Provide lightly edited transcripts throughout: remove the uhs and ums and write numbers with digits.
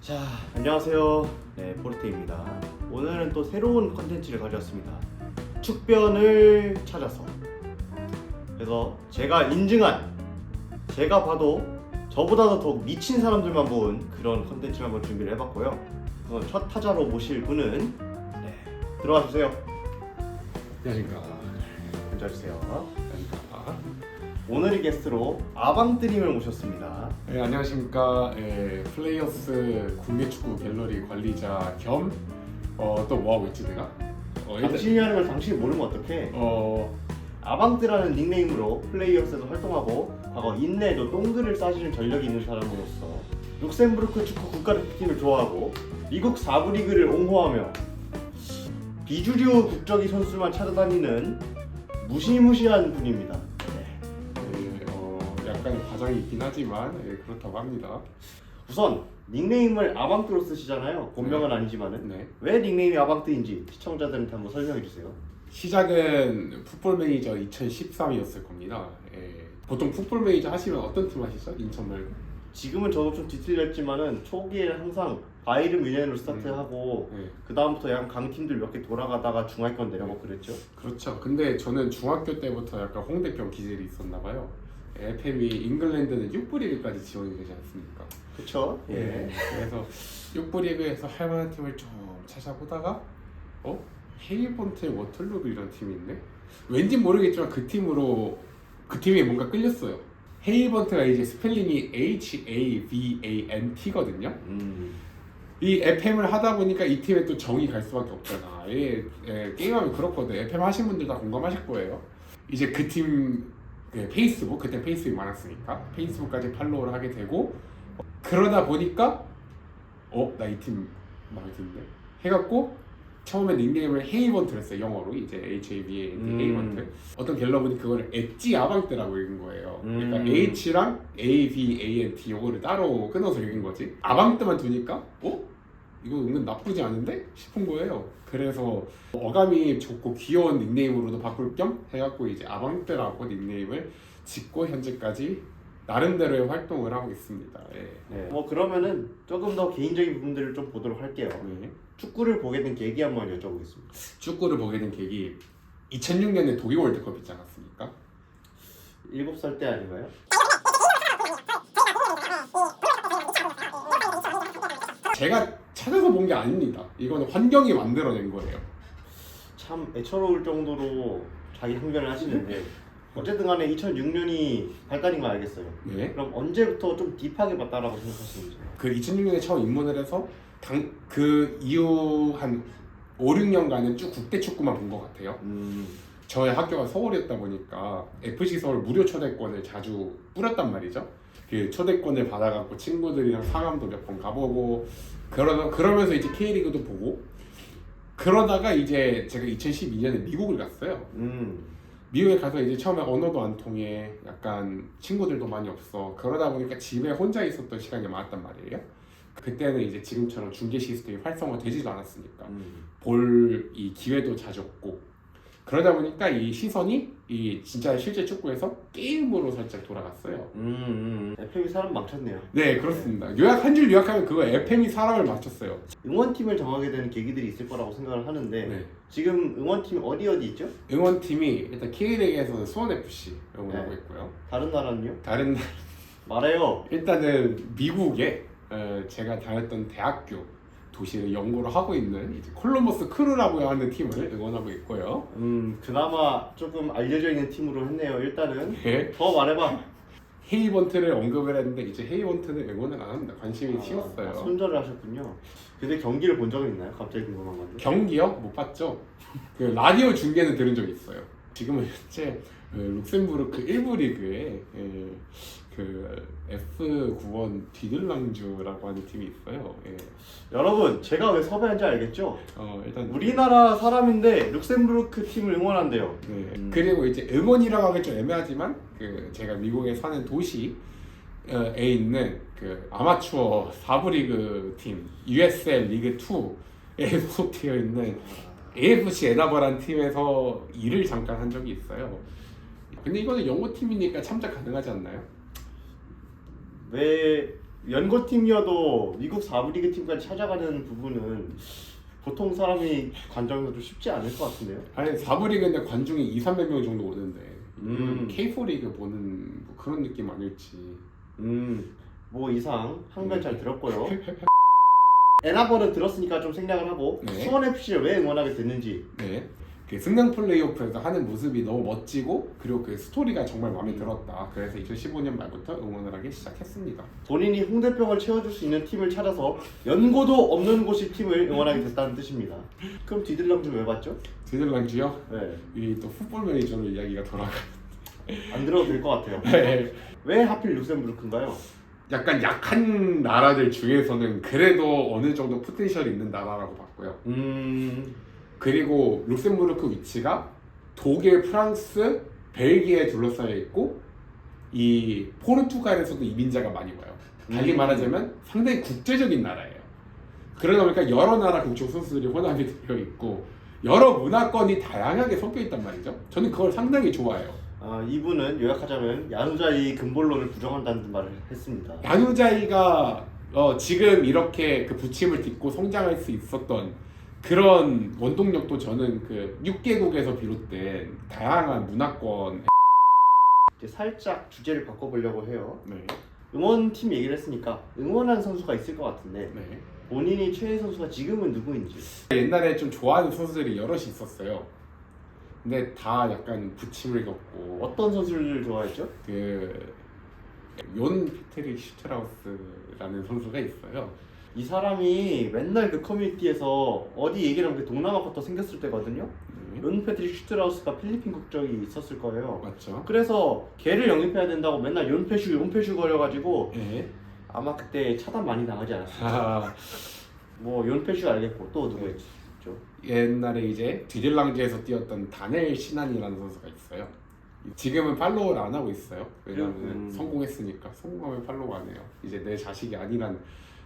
자, 안녕하세요. 네, 포르테입니다. 오늘은 또 새로운 컨텐츠를 가져왔습니다. 축변을 찾아서. 그래서 제가 인증한, 제가 봐도 저보다도 더 미친 사람들만 본 그런 컨텐츠를 한번 준비를 해봤고요. 그래서 첫 타자로 모실 분은 들어와 주세요. 안녕하십니까. 앉아주세요. 안녕하십니까. 오늘의 게스트로 아방뜨님을 모셨습니다. 네, 안녕하십니까. 플레이어스 국내축구 갤러리 관리자 겸 또 뭐하고 있지 내가? 당신이 하는 걸 당신이 모르면 어떡해. 아방뜨라는 닉네임으로 플레이어스에서 활동하고 과거 인내에도 똥글을 싸시는 전력이 있는 사람으로서 룩셈부르크 축구 국가대표팀을 좋아하고 미국 4부 리그를 옹호하며 비주류 국적이 선수만 찾아다니는 무시무시한 분입니다. 약간 과정이 있긴 하지만 그렇다고 합니다. 우선 닉네임을 아방뜨로 쓰시잖아요. 본명은 아니지만은 네. 왜 닉네임이 아방뜨인지 시청자들한테 한번 설명해 주세요. 시작은 풋볼 매니저 2013이었을 겁니다. 보통 풋볼 매니저 하시면 어떤 팀 하시죠? 인천 말고? 지금은 저도 좀 뒤틀렸지만은 초기에 항상 바이른 뮌헨으로 스타트하고 그 다음부터 약간 강팀들 몇 개 돌아가다가 중하위권 내려가고 그랬죠. 그렇죠. 근데 저는 중학교 때부터 약간 홍대병 기질이 있었나 봐요. FM이 잉글랜드는 6부 리그까지 지원이 되지 않습니까? 그쵸? 예. 그래서 6부 리그에서 할 만한 팀을 좀 찾아보다가 헤이본트의 워털루이라는 팀이 있네? 왠지 모르겠지만 그 팀이 뭔가 끌렸어요. 헤이본트가 이제 스펠링이 HAVANT거든요. 이 FM을 하다 보니까 이 팀에 또 정이 갈 수밖에 없잖아. 게임하면 그렇거든. FM 하신 분들 다 공감하실 거예요. 이제 그 팀 페이스북, 그때 페이스북이 많았으니까 페이스북까지 팔로우를 하게 되고 그러다 보니까 나 이 팀 마음에 드는데 해갖고 처음에 닉네임을 헤이번트를 했어요. 영어로 이제 HAVANT 헤이번트. 어떤 갤러분이 그거를 엣지 아방뜨라고 읽은 거예요. 그러니까 H랑 AVANT 요거를 따로 끊어서 읽은 거지. 아방뜨만 두니까 이거 은근 나쁘지 않은데? 싶은 거예요. 그래서 어감이 좋고 귀여운 닉네임으로도 바꿀 겸 해갖고 이제 아방뜨라고 닉네임을 짓고 현재까지 나름대로의 활동을 하고 있습니다. 네. 그러면은 조금 더 개인적인 부분들을 좀 보도록 할게요. 축구를 보게 된 계기 한번 여쭤보겠습니다. 축구를 보게 된 계기 2006년에 독일 월드컵 있지 않았습니까? 7살 때 아닌가요? 제가 찾아서 본 게 아닙니다. 이거는 환경이 만들어낸 거예요. 참 애처로울 정도로 자기 항변을 하시는데 어쨌든 간에 2006년이 발단인 건 알겠어요. 네. 그럼 언제부터 좀 딥하게 봤다라고 생각하시는지? 그 2006년에 처음 입문을 해서 그 이후 한 5, 6년간은 쭉 국대 축구만 본 것 같아요. 저희 학교가 서울이었다 보니까 FC 서울 무료 초대권을 자주 뿌렸단 말이죠. 그 초대권을 받아갖고 친구들이랑 상암도 몇 번 가보고 그러면서 이제 K리그도 보고 그러다가 이제 제가 2012년에 미국을 갔어요. 미국에 가서 이제 처음에 언어도 안 통해 약간 친구들도 많이 없어 그러다 보니까 집에 혼자 있었던 시간이 많았단 말이에요. 그때는 이제 지금처럼 중계 시스템이 활성화되지도 않았으니까 볼 이 기회도 자주 없고 그러다 보니까 이 시선이 이 진짜 실제 축구에서 게임으로 살짝 돌아갔어요. FM이 사람 망쳤네요. 네, 그렇습니다. 한 줄 요약하면 그거 FM이 사람을 맞췄어요. 응원팀을 정하게 되는 계기들이 있을 거라고 생각을 하는데 네. 지금 응원팀 어디 있죠? 응원팀이 일단 K리그에서는 수원FC 응원하고 있고요. 다른 나라는요? 다른 말해요. 일단은 미국에 제가 다녔던 대학교 도시를 연고로 하고 있는 이제 콜럼버스 크루라고 하는 팀을 응원하고 있고요. 그나마 조금 알려져 있는 팀으로 했네요. 일단은 네. 더 말해봐. 헤이번트를 언급을 했는데 이제 헤이번트는 응원을 안 합니다. 관심이 튀었어요. 손절을 하셨군요. 근데 경기를 본 적은 있나요? 갑자기 궁금한 건데. 경기요? 못 봤죠. 그 라디오 중계는 들은 적이 있어요. 지금은 현재 룩셈부르크 1부 리그에 그 F9원 디들랑주라고 하는 팀이 있어요. 여러분, 제가 왜 섭외한지 알겠죠? 일단 우리나라 사람인데 룩셈부르크 팀을 응원한대요. 네. 그리고 이제 응원이라고 하기 좀 애매하지만 그 제가 미국에 사는 도시에 있는 그 아마추어 4부 리그 팀 USL 리그 2에 소속되어 있는 AFC 에나버라는 팀에서 일을 잠깐 한 적이 있어요. 근데 이거는 영어 팀이니까 참작 가능하지 않나요? 왜 연고팀이어도 미국 4부 리그 팀까지 찾아가는 부분은 보통 사람이 관장도 좀 쉽지 않을 것 같은데요. 아니 4부 리그인데 관중이 2, 300명 정도 오는데 음. K4 리그 보는 뭐 그런 느낌 아닐지. 뭐 이상 항변 잘 들었고요. 에나버는 들었으니까 좀 생략을 하고 네. 수원 FC를 왜 응원하게 됐는지. 네. 그 승강 플레이오프에서 하는 모습이 너무 멋지고 그리고 그 스토리가 정말 마음에 들었다. 그래서 2015년 말부터 응원을 하기 시작했습니다. 본인이 홍대병을 채워줄 수 있는 팀을 찾아서 연고도 없는 곳이 팀을 응원하게 됐다는 뜻입니다. 그럼 디들랑 좀 왜 봤죠? 드들랑주요? 네. 이 또 풋볼 매니저로 이야기가 돌아가. 안 들어도 될 것 같아요. 네. 왜 하필 룩셈부르크인가요? 약간 약한 나라들 중에서는 그래도 어느 정도 포텐셜이 있는 나라라고 봤고요. 그리고 룩셈부르크 위치가 독일, 프랑스, 벨기에 둘러싸여 있고 이 포르투갈에서도 이민자가 많이 와요. 달리 말하자면 상당히 국제적인 나라예요. 그러다 보니까 여러 나라 국적 선수들이 혼합이 되어 있고 여러 문화권이 다양하게 섞여 있단 말이죠. 저는 그걸 상당히 좋아해요. 이분은 요약하자면 야누자이 근본론을 부정한다는 말을 했습니다. 야누자이가 지금 이렇게 그 부침을 딛고 성장할 수 있었던 그런 원동력도 저는 그 6개국에서 비롯된 다양한 문화권. 이제 살짝 주제를 바꿔보려고 해요. 네. 응원팀 얘기를 했으니까 응원한 선수가 있을 것 같은데 네. 본인이 최애 선수가 지금은 누구인지. 옛날에 좀 좋아하는 선수들이 여럿이 있었어요. 근데 다 약간 부침을 겪고 어떤 선수를 좋아했죠? yon 패트릭 슈트라우스라는 선수가 있어요. 이 사람이 맨날 그 커뮤니티에서 어디 얘기를 하면 그 동남아 부터 생겼을 때거든요. 네. 론 패트릭 슈트라우스가 필리핀 국적이 있었을 거예요. 맞죠? 그래서 걔를 영입해야 된다고 맨날 용패슈 거려가지고 네. 아마 그때 차단 많이 당하지 않았어요. 아, 뭐 용패슈 알겠고 또 누구였죠? 옛날에 이제 뒤들랑즈에서 뛰었던 다넬 시난이라는 선수가 있어요. 지금은 팔로우를 안 하고 있어요. 왜냐하면 성공했으니까. 성공하면 팔로우 안 해요. 이제 내 자식이 아니란,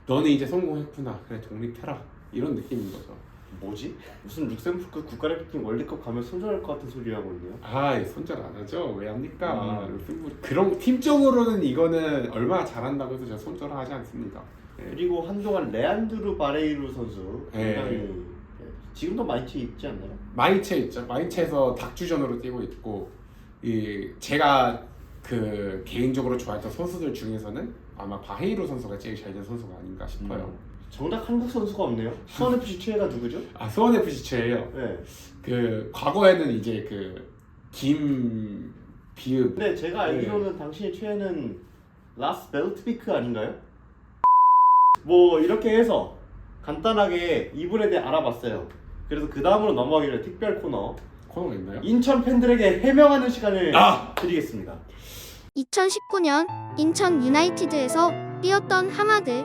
너는 이제 성공했구나, 그래 독립해라, 이런 느낌인 거죠. 뭐지? 무슨 룩셈부르크 국가대표팀 월드컵 가면 손절할 것 같은 소리 하고 있네요. 아, 손절 안 하죠. 왜 합니까? 그런 팀적으로는 이거는 얼마나 잘한다고 해서 제가 손절을 하지 않습니다. 네. 그리고 한동안 레안드루 바레이루 선수 굉장히 네. 지금도 마이체 있지 않나요? 마이체 있죠. 마이체에서 닥주전으로 뛰고 있고, 제가 그 개인적으로 좋아했던 선수들 중에서는 아마 바헤이로 선수가 제일 잘 된 선수가 아닌가 싶어요. 정작 한국 선수가 없네요. 수원 FC 최애가 누구죠? 수원 FC 최예요. 네. 그 과거에는 이제 그 김비읍. 근데 제가 알기로는 당신의 최애는 라스 벨트비크 아닌가요? 뭐 이렇게 해서 간단하게 이분에 대해 알아봤어요. 그래서 그 다음으로 넘어가기를 특별 코너가 있나요? 인천 팬들에게 해명하는 시간을 드리겠습니다. 2019년 인천 유나이티드에서 뛰었던 하마드.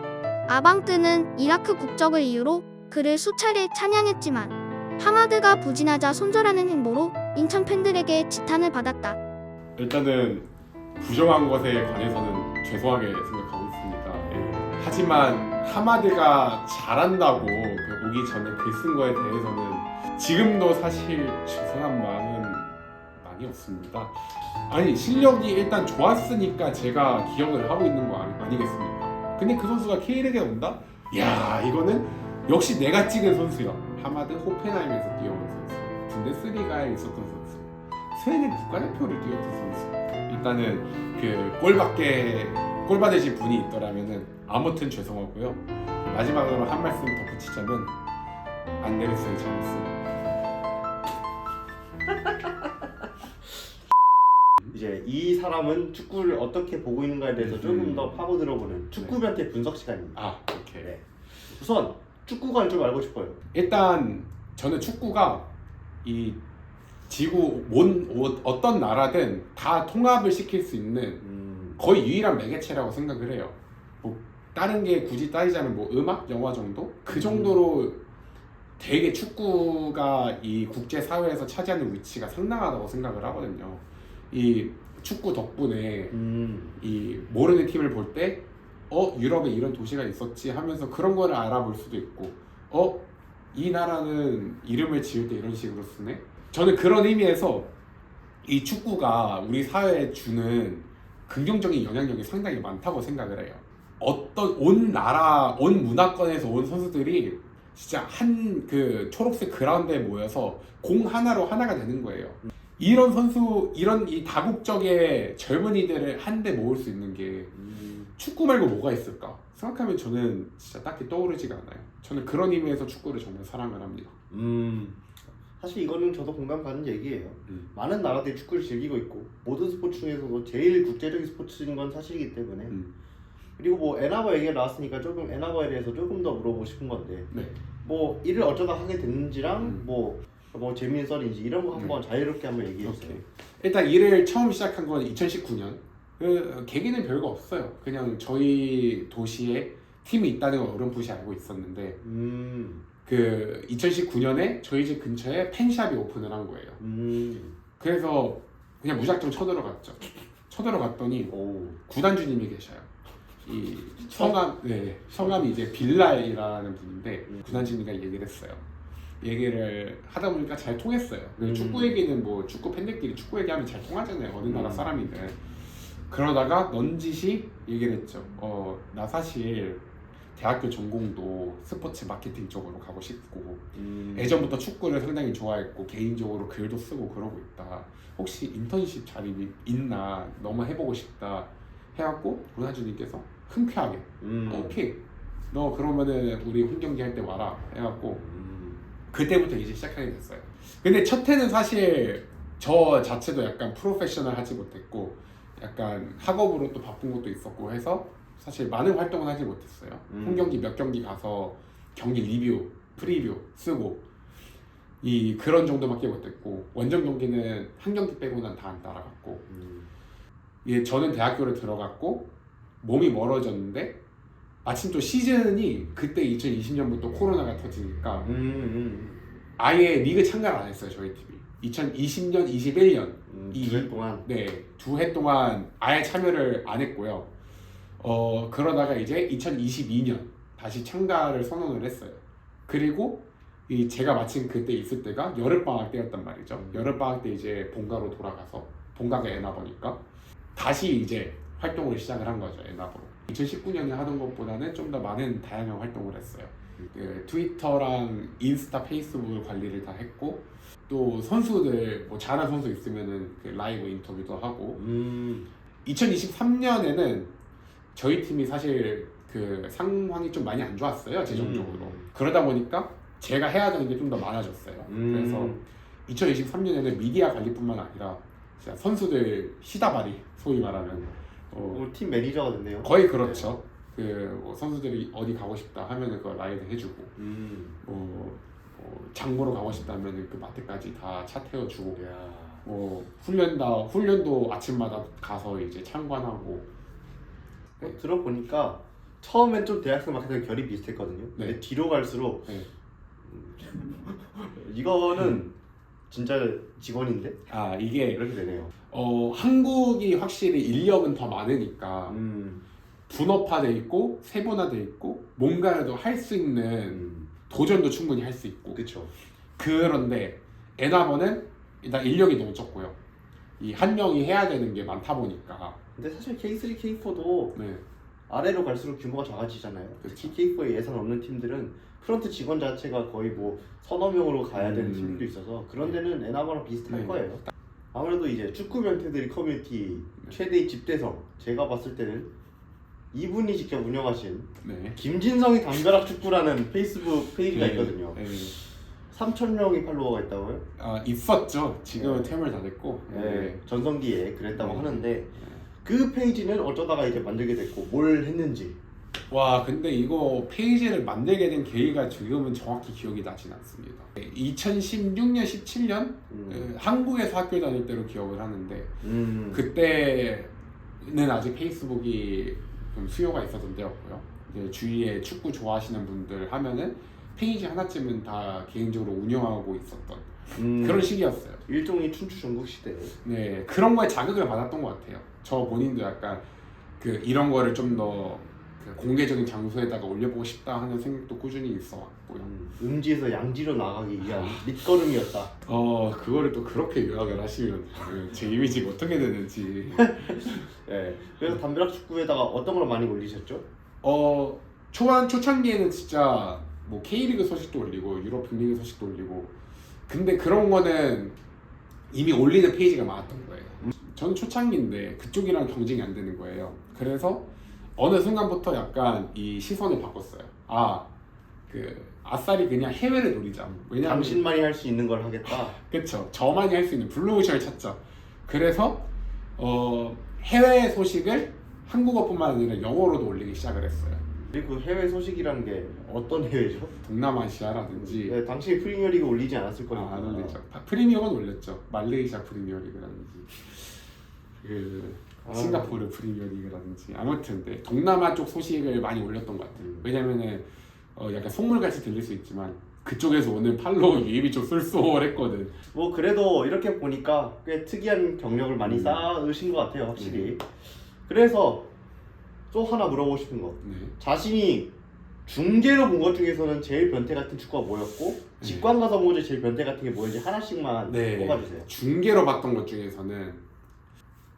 아방뜨는 이라크 국적을 이유로 그를 수차례 찬양했지만 하마드가 부진하자 손절하는 행보로 인천 팬들에게 지탄을 받았다. 일단은 부정한 것에 관해서는 죄송하게 생각하고 있습니다. 하지만 하마드가 잘한다고 오기 전에 글 쓴 거에 대해서는 지금도 사실 죄송한 마음은 많이 없습니다. 아니, 실력이 일단 좋았으니까 제가 기억을 하고 있는 거 아니겠습니까? 근데 그 선수가 K리그에 온다? 야, 이거는 역시 내가 찍은 선수야. 하마드 호펜하임에서 뛰어온 선수, 분데스리가에 있었던 선수, 스웨덴 국가대표를 뛰었던 선수. 일단은 그 골 받으신 분이 있더라면은 아무튼 죄송하고요. 마지막으로 한 말씀 덧붙이자면 안데르센 찬스. 이제 이 사람은 축구를 어떻게 보고 있는가에 대해서 조금 더 파고 들어보는 축구변태 분석 시간입니다. 오케이. 네. 우선 축구관을 좀 알고 싶어요. 일단 저는 축구가 이 지구 어떤 나라든 다 통합을 시킬 수 있는 거의 유일한 매개체라고 생각을 해요. 뭐 다른 게 굳이 따지자면 뭐 음악, 영화 정도? 그 정도로 되게 축구가 이 국제 사회에서 차지하는 위치가 상당하다고 생각을 하거든요. 이 축구 덕분에 이 모르는 팀을 볼 때 유럽에 이런 도시가 있었지 하면서 그런 거를 알아볼 수도 있고, 이 나라는 이름을 지을 때 이런 식으로 쓰네? 저는 그런 의미에서 이 축구가 우리 사회에 주는 긍정적인 영향력이 상당히 많다고 생각을 해요. 어떤 온 나라 온 문화권에서 온 선수들이 진짜 한 그 초록색 그라운드에 모여서 공 하나로 하나가 되는 거예요. 이런 선수 이런 이 다국적의 젊은이들을 한데 모을 수 있는 게 축구 말고 뭐가 있을까 생각하면 저는 진짜 딱히 떠오르지가 않아요. 저는 그런 의미에서 축구를 정말 사랑을 합니다. 사실 이거는 저도 공감 가는 얘기예요. 많은 나라들이 축구를 즐기고 있고 모든 스포츠 중에서도 제일 국제적인 스포츠인 건 사실이기 때문에 그리고 뭐 에나버 얘기가 나왔으니까 조금 에나버에 대해서 조금 더 물어보고 싶은 건데 네. 뭐 일을 어쩌다 하게 됐는지랑 뭐 재미있는 썰인지 이런 거 한번 자유롭게 한번 얘기해 주세요. 오케이. 일단 일을 처음 시작한 건 2019년. 그 계기는 별거 없어요. 그냥 저희 도시에 팀이 있다는 걸 어렴풋이 알고 있었는데 그 2019년에 저희 집 근처에 펜샵이 오픈을 한 거예요. 그래서 그냥 무작정 쳐들어갔죠. 쳐들어갔더니 구단주님이 계셔요. 이 성함이 이제 빌랄이라는 분인데 구단주님과 얘기를 했어요. 얘기를 하다 보니까 잘 통했어요. 축구 얘기는 뭐 축구 팬들끼리 축구 얘기하면 잘 통하잖아요. 어느 나라 사람이든. 그러다가 넌지시 얘기를 했죠. 나 사실 대학교 전공도 스포츠 마케팅 쪽으로 가고 싶고 예전부터 축구를 상당히 좋아했고 개인적으로 글도 쓰고 그러고 있다. 혹시 인턴십 자리 있나? 너무 해보고 싶다. 해갖고 구단주님께서 흔쾌하게 오케이 너 그러면은 우리 홈경기 할 때 와라 해갖고 그때부터 이제 시작하게 됐어요. 근데 첫 해는 사실 저 자체도 약간 프로페셔널 하지 못했고 약간 학업으로 또 바쁜 것도 있었고 해서 사실 많은 활동은 하지 못했어요. 홈경기 몇 경기 가서 경기 리뷰, 프리뷰 쓰고 그런 정도밖에 못했고 원정 경기는 한 경기 빼고는 다 안 따라갔고 저는 대학교를 들어갔고 몸이 멀어졌는데 마침 또 시즌이 그때 2020년부터 코로나가 터지니까 아예 리그 참가를 안 했어요. 저희 팀이 2020년, 21년 두 해 동안 네, 2해 동안 아예 참여를 안 했고요. 그러다가 이제 2022년 다시 참가를 선언을 했어요. 그리고 제가 마침 그때 있을 때가 여름방학 때였단 말이죠. 여름방학 때 이제 본가로 돌아가서 본가가 에나버니까 다시 이제 활동을 시작을 한 거죠. 에나버로 2019년에 하던 것보다는 좀 더 많은 다양한 활동을 했어요. 그 트위터랑 인스타, 페이스북 관리를 다 했고 또 선수들 뭐 잘하는 선수 있으면은 그 라이브 인터뷰도 하고 2023년에는 저희 팀이 사실 그 상황이 좀 많이 안 좋았어요. 재정적으로. 그러다 보니까 제가 해야 되는 게 좀 더 많아졌어요. 그래서 2023년에는 미디어 관리뿐만 아니라 진짜 선수들 시다발이 소위 말하는 팀 매니저가 됐네요. 거의 그렇죠. 뭐 선수들이 어디 가고 싶다 하면은 그걸 라이드 해주고 장보러 가고 싶다면은 그 마트까지 다 차 태워주고 훈련도 아침마다 가서 이제 참관하고 들어보니까 처음엔 좀 대학생 마케팅 결이 비슷했거든요. 네. 근데 뒤로 갈수록 네. 이거는 진짜 직원인데? 이게 이렇게 되네요. 한국이 확실히 인력은 더 많으니까 분업화돼 있고 세분화돼 있고 뭔가라도 할 수 있는 도전도 충분히 할 수 있고 그렇죠. 그런데 에나버는 일단 인력이 너무 적고요. 이 한 명이 해야 되는 게 많다 보니까 근데 사실 K3, K4도 네. 아래로 갈수록 규모가 작아지잖아요. 그렇죠. 특히 K4에 예산 없는 팀들은 프런트 직원 자체가 거의 뭐 서너 명으로 가야 되는 팀들도 있어서 그런 데는 에나버랑 비슷할 네. 거예요. 아무래도 이제 축구 변태들이 커뮤니티 최대의 집대성 제가 봤을 때는 이분이 직접 운영하신 네. 김진성이 담벼락 축구라는 페이스북 페이지가 네. 있거든요. 네. 3,000명이 팔로워가 있다고요? 있었죠. 지금은 네. 퇴물 다 됐고. 네. 전성기에 그랬다고 네. 하는데 그 페이지는 어쩌다가 이제 만들게 됐고 뭘 했는지. 와 근데 이거 페이지를 만들게 된 계기가 지금은 정확히 기억이 나진 않습니다. 2016년, 17년 한국에서 학교 다닐 때로 기억을 하는데 그때는 아직 페이스북이 좀 수요가 있었던 때였고요. 이제 주위에 축구 좋아하시는 분들 하면은 페이지 하나쯤은 다 개인적으로 운영하고 있었던 그런 시기였어요. 일종의 춘추 전국 시대. 네, 그런 거에 자극을 받았던 것 같아요. 저 본인도 약간 이런 거를 좀 더 공개적인 장소에다가 올려보고 싶다 하는 생각도 꾸준히 있어왔고요. 음지에서 양지로 나가기 위한 밑거름이었다. 그거를 또 그렇게 요약을 하시면 제 이미지가 어떻게 되는지. 네. 그래서 담벼락 축구에다가 어떤 걸 많이 올리셨죠? 초창기에는 진짜 뭐 K리그 소식도 올리고 유럽 빅리그 소식도 올리고, 근데 그런 거는 이미 올리는 페이지가 많았던 거예요. 전 초창기인데 그쪽이랑 경쟁이 안 되는 거예요. 그래서 어느 순간부터 약간 이 시선을 바꿨어요. 아싸리 그냥 해외를 노리자. 왜냐면 당신만이 할 수 있는 걸 하겠다. 그쵸, 저만이 할 수 있는 블루오션을 찾자. 그래서 해외 소식을 한국어뿐만 아니라 영어로도 올리기 시작을 했어요. 그리고 그 해외 소식이란 게 어떤 해외죠? 동남아시아라든지. 네, 당신이 프리미어리그 올리지 않았을 거니까. 안 올리죠. 프리미어건 올렸죠. 말레이시아 프리미어리그라든지 싱가포르 프리미어리그라든지. 아무튼 네, 동남아 쪽 소식을 많이 올렸던 것 같아요. 왜냐면은 약간 속물같이 들릴 수 있지만 그쪽에서 오는 팔로우 유입이 좀 쏠쏠했거든. 뭐 그래도 이렇게 보니까 꽤 특이한 경력을 많이 쌓으신 것 같아요, 확실히. 그래서 또 하나 물어보고 싶은 거. 네. 자신이 중계로 본 것 중에서는 제일 변태 같은 축구가 뭐였고, 직관 가서 본 것 중에 제일 변태 같은 게 뭐였는지 하나씩만 뽑아주세요. 중계로 봤던 것 중에서는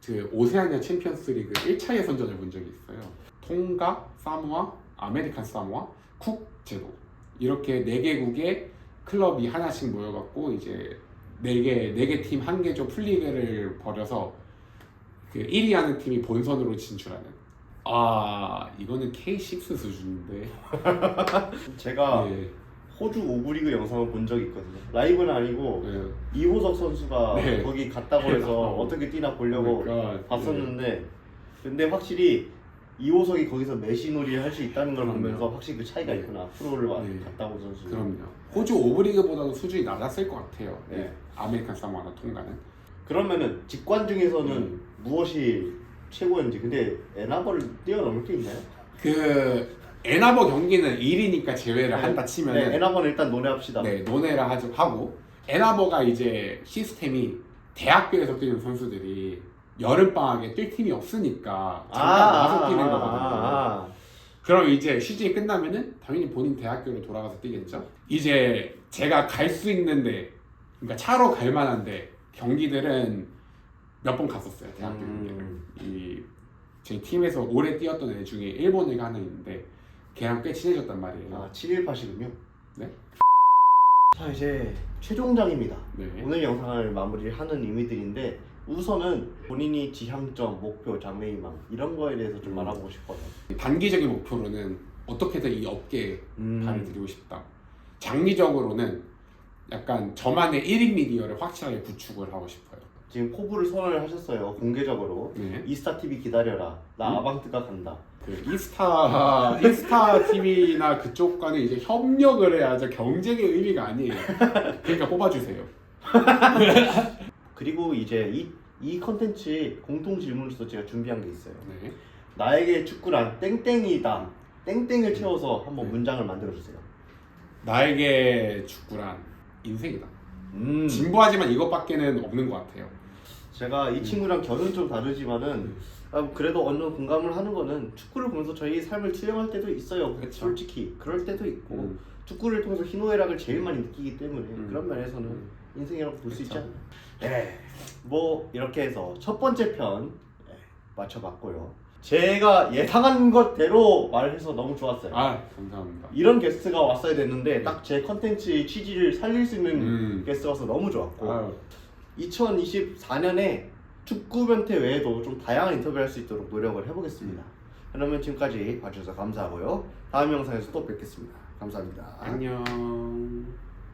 그 오세아니아 챔피언스리그 1차 예선전을 본 적이 있어요. 통가, 사모아, 아메리칸 사모아, 쿡 제도, 이렇게 4개국의 클럽이 하나씩 모여갖고 이제 4개 팀 1개조 풀리그를 벌여서 그 1위 하는 팀이 본선으로 진출하는. 이거는 K6 수준인데. 제가 네. 호주 5부 리그 영상을 본 적이 있거든요. 라이브는 아니고 이호석 선수가 거기 갔다고 해서 어떻게 뛰나 보려고 봤었는데, 근데 확실히 이호석이 거기서 메시놀이를 할 수 있다는 걸 보면서 확실히 그 차이가 있구나. 프로를 갔다 온 선수. 그럼요. 호주 5부 리그보다도 수준이 낮았을 것 같아요. 네. 아메리칸 사모아나 통가는. 그러면은 직관 중에서는 무엇이 최고였는지. 근데 에나버를 뛰어넘을 게 있나요? 그 에나버 경기는 1위니까 제외를 한다 치면은, 에나버는 일단 논의합시다. 네, 논외라 하고, 에나버가 이제 시스템이 대학교에서 뛰는 선수들이 여름방학에 뛸 팀이 없으니까 잠깐 나와서 뛰는 거거든요. 그럼 이제 시즌이 끝나면은 당연히 본인 대학교로 돌아가서 뛰겠죠. 이제 제가 갈 수 있는데, 그러니까 차로 갈 만한데 경기들은 몇 번 갔었어요. 대학교 경기를. 제 팀에서 오래 뛰었던 애 중에 일본 애가 하나 있는데 걔랑 꽤 친해졌단 말이에요. 친일파시군요. 네. 자, 이제 최종장입니다. 네. 오늘 영상을 마무리하는 의미들인데, 우선은 본인이 지향점, 목표, 장래희망 이런 거에 대해서 좀 알아보고 싶어요. 단기적인 목표로는 어떻게든 이 업계에 발을 들이고 싶다. 장기적으로는 약간 저만의 1인 미디어를 확실하게 구축을 하고 싶어요. 지금 포부를 선언을 하셨어요, 공개적으로. 네. 이스타 TV 기다려라. 나 아방트가 간다. 그 인스타 TV나 그쪽과는 이제 협력을 해야죠. 경쟁의 의미가 아니에요. 그러니까 뽑아주세요. 그리고 이제 이 컨텐츠 공통 질문으로서 제가 준비한 게 있어요. 네. 나에게 축구란 땡땡이다. 땡땡을 채워서 한번 문장을 만들어 주세요. 나에게 축구란 인생이다. 진부하지만 이것밖에는 없는 것 같아요. 제가 이 친구랑 결은 좀 다르지만은 그래도 어느 정도 공감을 하는 거는, 축구를 보면서 저희 삶을 투영할 때도 있어요. 그쵸. 솔직히 그럴 때도 있고 축구를 통해서 희노애락을 제일 많이 느끼기 때문에 그런 면에서는 인생이라고 볼 수 있지 않나요? 네, 뭐 이렇게 해서 첫 번째 편 맞춰봤고요. 제가 예상한 것대로 말해서 너무 좋았어요. 감사합니다. 이런 게스트가 왔어야 됐는데 딱 제 컨텐츠의 취지를 살릴 수 있는 게스트가 와서 너무 좋았고, 2024년에 축구 변태 외에도 좀 다양한 인터뷰를 할 수 있도록 노력을 해보겠습니다. 그러면 지금까지 봐주셔서 감사하고요. 다음 영상에서 또 뵙겠습니다. 감사합니다. 안녕.